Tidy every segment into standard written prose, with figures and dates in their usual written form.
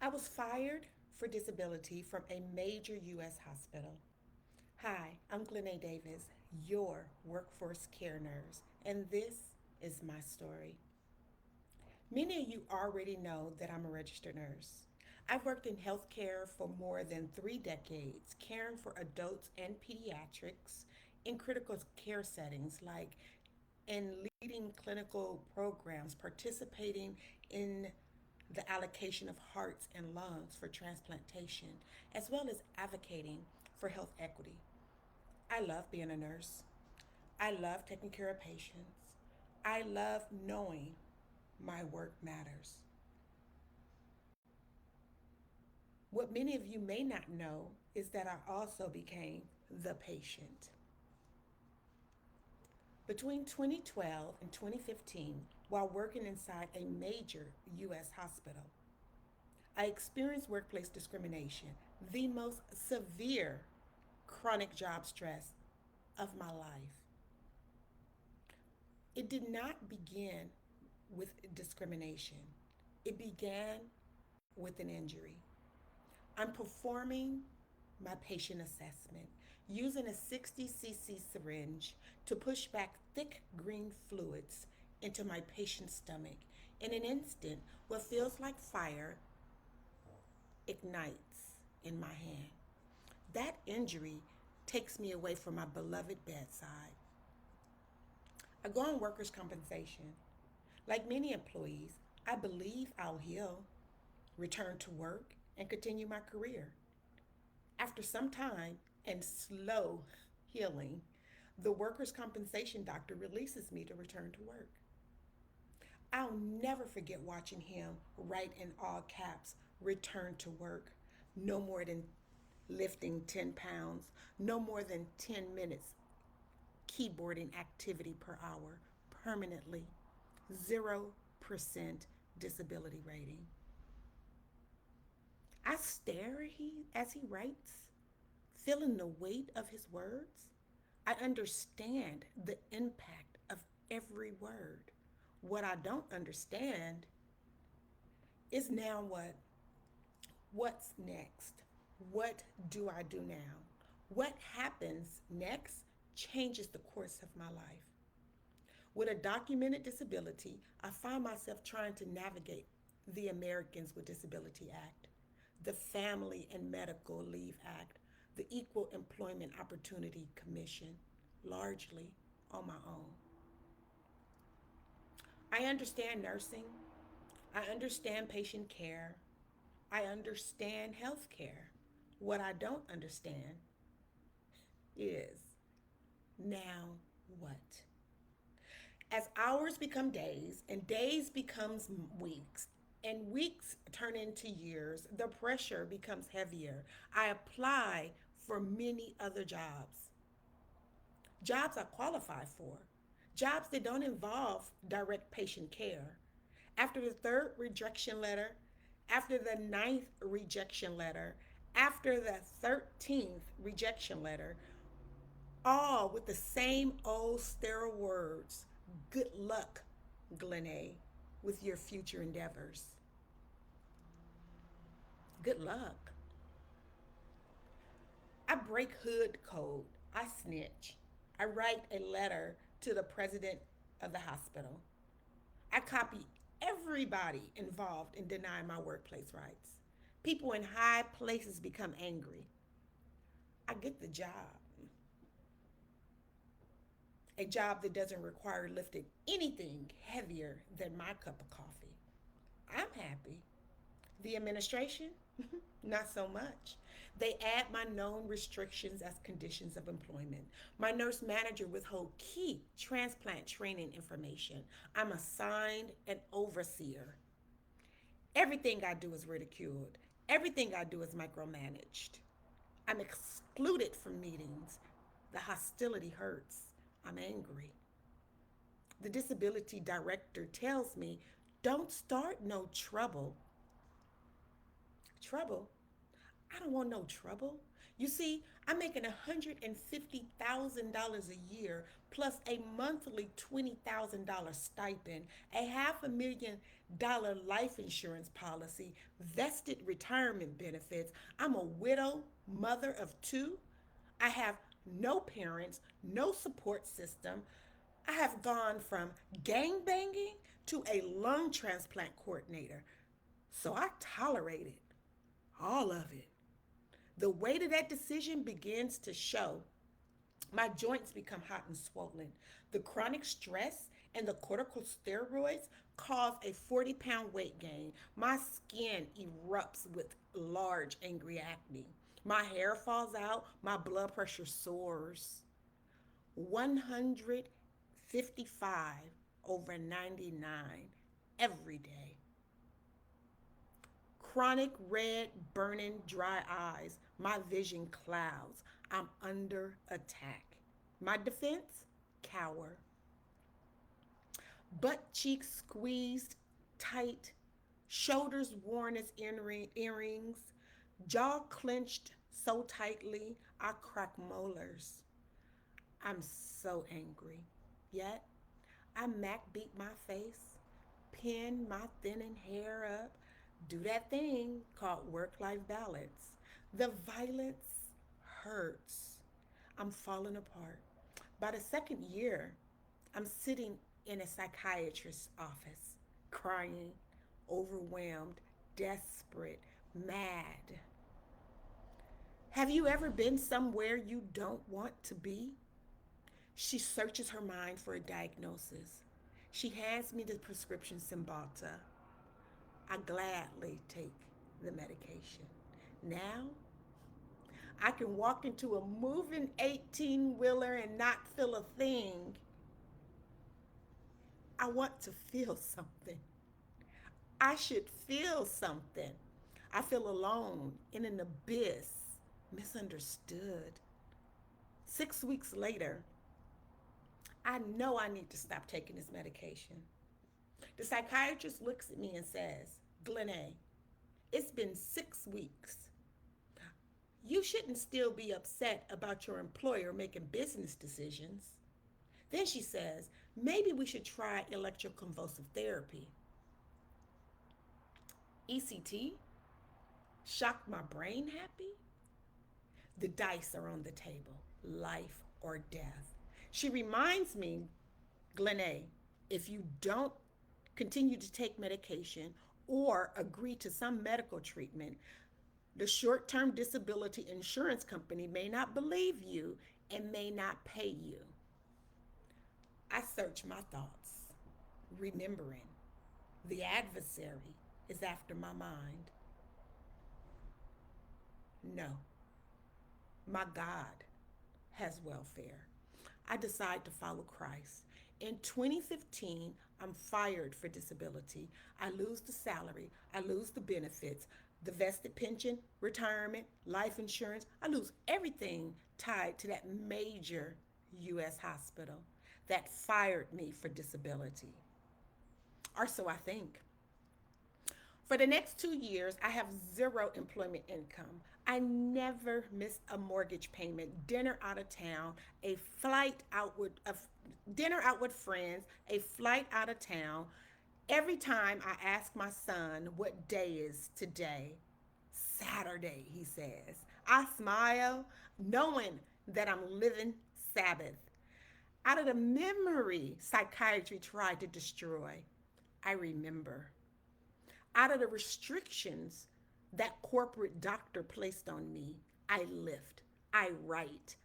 I was fired for disability from a major U.S. hospital. Hi, I'm Glennae Davis, your workforce care nurse, and this is my story. Many of you already know that I'm a registered nurse. I've worked in healthcare for more than 3 decades, caring for adults and pediatrics in critical care settings like in leading clinical programs, participating in the allocation of hearts and lungs for transplantation, as well as advocating for health equity. I love being a nurse. I love taking care of patients. I love knowing my work matters. What many of you may not know is that I also became the patient. Between 2012 and 2015, while working inside a major U.S. hospital, I experienced workplace discrimination, the most severe chronic job stress of my life. It did not begin with discrimination, it began with an injury. I'm performing my patient assessment using a 60 cc syringe to push back thick green fluids into my patient's stomach. In an instant, what feels like fire ignites in my hand. That injury takes me away from my beloved bedside. I go on workers' compensation. Like many employees, I believe I'll heal, return to work, and continue my career. After some time and slow healing, the workers' compensation doctor releases me to return to work. I'll never forget watching him write in all caps, return to work. No more than lifting 10 pounds, no more than 10 minutes keyboarding activity per hour permanently. 0% disability rating. I stare as he writes, feeling the weight of his words. I understand the impact of every word. What I don't understand is now what's next? What do I do now? What happens next changes the course of my life. With a documented disability, I find myself trying to navigate the Americans with Disability Act, the Family and Medical Leave Act, the Equal Employment Opportunity Commission, largely on my own. I understand nursing. I understand patient care. I understand health care. What I don't understand is now what? As hours become days and days becomes weeks and weeks turn into years, the pressure becomes heavier. I apply for many other jobs, jobs I qualify for, jobs that don't involve direct patient care. After the third rejection letter, after the ninth rejection letter, after the 13th rejection letter, all with the same old sterile words. Good luck, Glennae, with your future endeavors. Good luck. I break hood code. I snitch. I write a letter to the president of the hospital. I copy everybody involved in denying my workplace rights. People in high places become angry. I get the job, a job that doesn't require lifting anything heavier than my cup of coffee. I'm happy. The administration, not so much. They add my known restrictions as conditions of employment. My nurse manager withhold key transplant training information. I'm assigned an overseer. Everything I do is ridiculed. Everything I do is micromanaged. I'm excluded from meetings. The hostility hurts. I'm angry. The disability director tells me, don't start no trouble. Trouble? I don't want no trouble. You see, I'm making $150,000 a year plus a monthly $20,000 stipend, a $500,000 life insurance policy, vested retirement benefits. I'm a widow, mother of two. I have no parents, no support system. I have gone from gang banging to a lung transplant coordinator. So I tolerated all of it. The weight of that decision begins to show. My joints become hot and swollen. The chronic stress and the corticosteroids cause a 40-pound weight gain. My skin erupts with large, angry acne. My hair falls out. My blood pressure soars. 155 over 99 every day. Chronic red, burning, dry eyes. My vision clouds. I'm under attack. My defense? Cower. Butt cheeks squeezed tight, shoulders worn as earrings, jaw clenched so tightly I crack molars. I'm so angry. Yet I Mac beat my face, pin my thinning hair up, do that thing called work life balance. The violence hurts. I'm falling apart. By the second year, I'm sitting in a psychiatrist's office, crying, overwhelmed, desperate, mad. Have you ever been somewhere you don't want to be? She searches her mind for a diagnosis. She hands me the prescription Cymbalta. I gladly take the medication. Now I can walk into a moving 18-wheeler and not feel a thing. I want to feel something. I should feel something. I feel alone in an abyss, misunderstood. 6 weeks later, I know I need to stop taking this medication. The psychiatrist looks at me and says, Glennae, it's been 6 weeks. You shouldn't still be upset about your employer making business decisions. Then she says, maybe we should try electroconvulsive therapy. ECT? Shocked my brain happy? The dice are on the table, life or death. She reminds me, Glennae, if you don't continue to take medication or agree to some medical treatment, the short term disability insurance company may not believe you and may not pay you. I search my thoughts, remembering the adversary is after my mind. No, my God has welfare. I decide to follow Christ. In 2015, I'm fired for disability. I lose the salary, I lose the benefits, the vested pension, retirement, life insurance. I lose everything tied to that major U.S. hospital that fired me for disability. Or so I think. For the next 2 years, I have zero employment income. I never missed a mortgage payment, dinner out of town, a flight out with dinner out with friends, a flight out of town. Every time I ask my son what day is today, Saturday, he says. I smile, knowing that I'm living Sabbath. Out of the memory psychiatry tried to destroy, I remember. Out of the restrictions that corporate doctor placed on me, I lift, I write,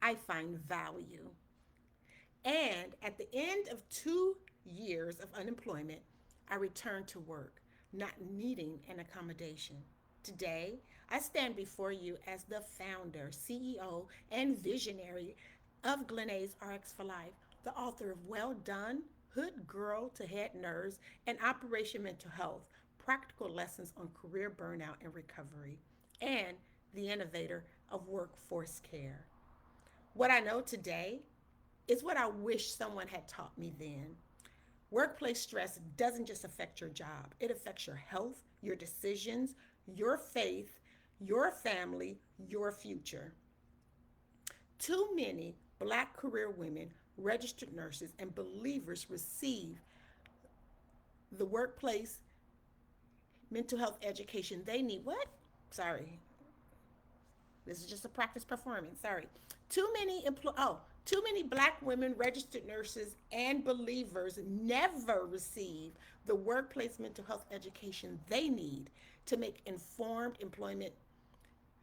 I find value. And at the end of 2 years of unemployment, I returned to work, not needing an accommodation. Today, I stand before you as the founder, CEO, and visionary of Glennae's RX for Life, the author of Well Done, Hood Girl to Head Nurse, and Operation Mental Health, practical lessons on career burnout and recovery, and the innovator of workforce care. What I know today is what I wish someone had taught me then. Workplace stress doesn't just affect your job, it affects your health, your decisions, your faith, your family, your future. Too many Black career women, registered nurses, and believers receive the workplace mental health education they need. What? Sorry, this is just a practice performance. Sorry. Too many Black women, registered nurses, and believers never receive the workplace mental health education they need to make informed employment,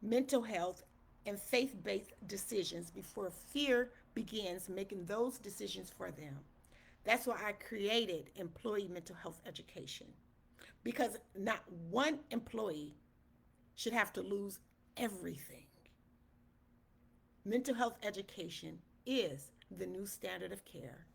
mental health, and faith-based decisions before fear begins making those decisions for them. That's why I created employee mental health education, because not one employee should have to lose everything. Mental health education is the new standard of care.